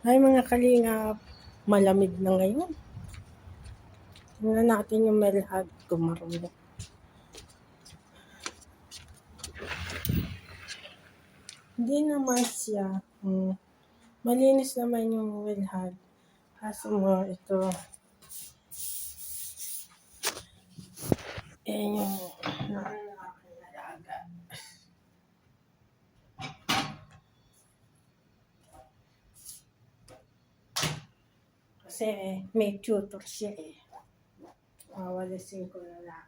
Ay mga kalingap, malamig na ngayon. Tingnan natin yung melhag kumarunok. Hindi naman siya. Malinis naman yung melhag. Kaso mo ito. Yung nalaga. Kasi may tutor siya eh. Wawalisin ko na lang.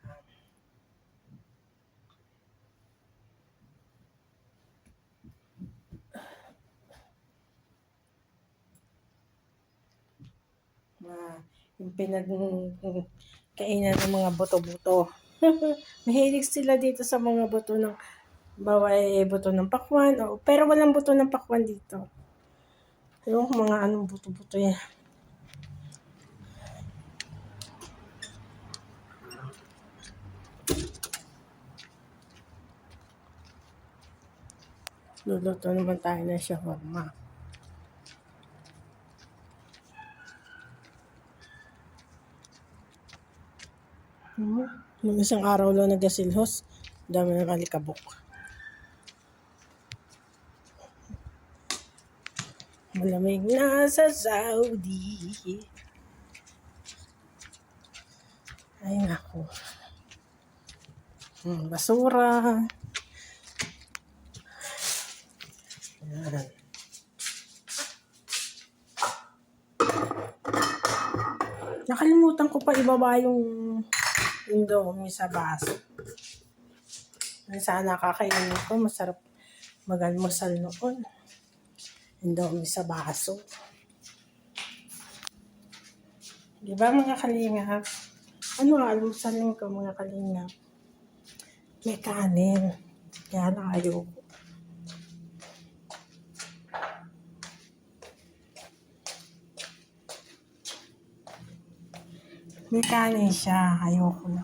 Yung kainan ng mga buto-buto. Mahilig sila dito sa mga buto ng buto ng pakwan. Pero walang buto ng pakwan dito. Yung mga anong buto-buto yan. Luluto naman tayo ng shawarma. Nung isang araw lang nagasilhos, dami ng alikabok. Malamig na sa Saudi. Ay nako. Basura. Yan. Nakalimutan ko pa ibaba yung Indomie sa baso. Sana kakainin ko. Masarap mag-almusal noon. Indomie sa baso. Diba mga kalingap? Ano ang almusalin ko mga kalingap? May kanin. Kaya na ayoko. May kanin siya. Ayoko na.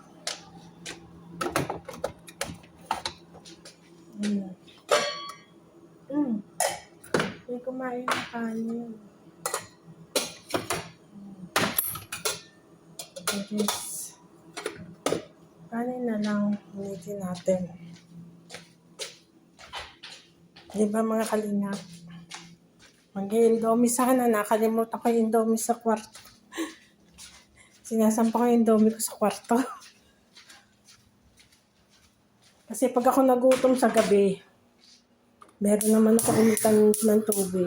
May kumain ng kanin. Kanin na lang. Ulitin natin. Diba mga kalingap? Mag-Indomie sana. Nakalimutan ko yung Indomie sa kwarto. Sinasampa ko yung Indomie ko sa kwarto. Kasi pag ako nagutom sa gabi, meron naman ako umitan ng tubig.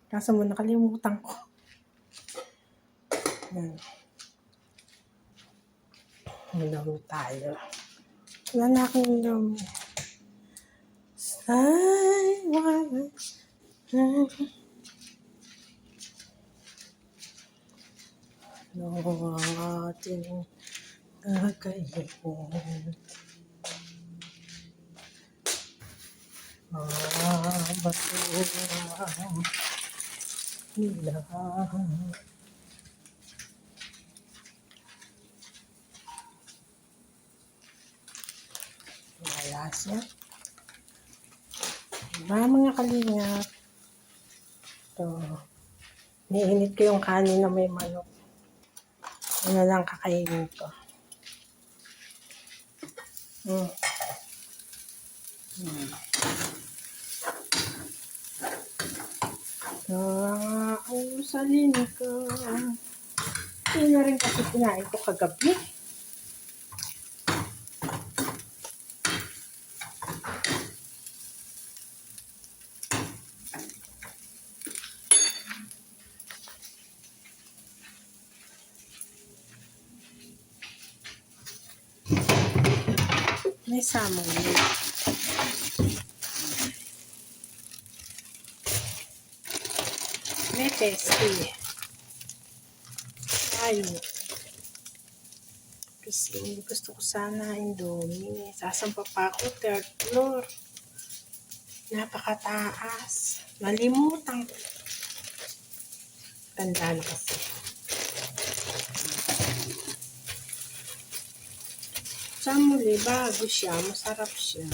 Kaso mo nakalimutan ko. Yan. Indomie tayo. Wala na akong Indomie. Ano ang ating kakainin? Batuang nila. Malas yan. Diba mga kalingap? Ito. Niinit ko yung kanin na may manok. Ano lang kakainin ko. Ang salin ko. Hindi na rin kasi kinain ko kagabi. May salmon. May pesky. Ayun. Kasi gusto ko sana Indomie. Sasampa pa ako, third floor. Napakataas. Nalimutan ko. Tanda na kasi. Sa muli, bago siya. Masarap siya.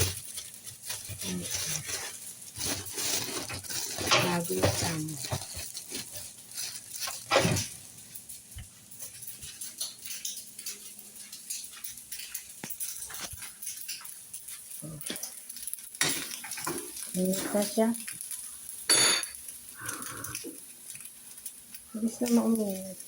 bago yung salmon. Inita siya. Bilis na mauminit.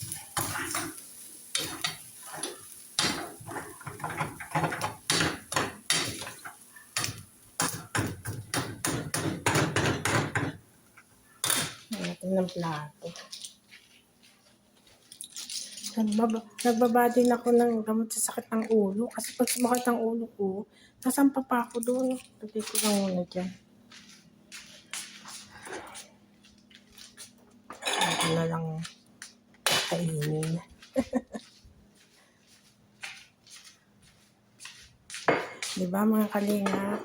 Natin ng plato. Nagbaba din ako ng gamot sa sakit ng ulo. Kasi pag sumakit ang ulo ko, nasampa pa ako doon. Lagay ko lang muna dyan. Ito na lang kainin. Diba mga kalinga?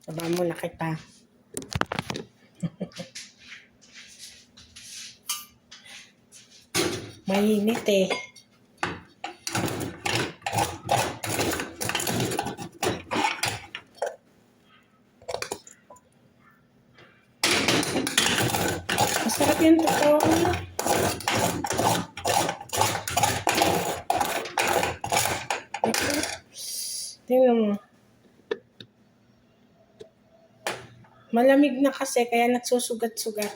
Saba mo na kita. Mainit eh. Masarap yung totoo. Tingnan mo. Malamig na kasi kaya nagsusugat-sugat.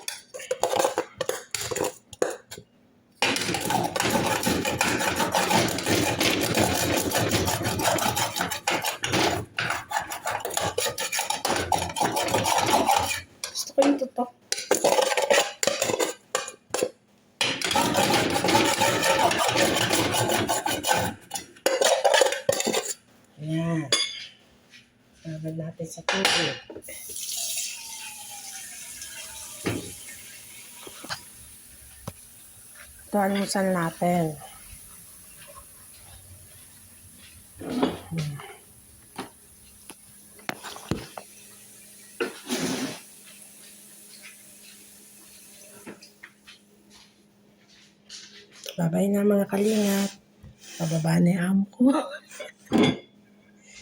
Gusto ko yung totoo. Ayan. Lagyan natin sa tubig. Ito, almusal natin. Babay na mga kalingap. Pababa na yung amo ko.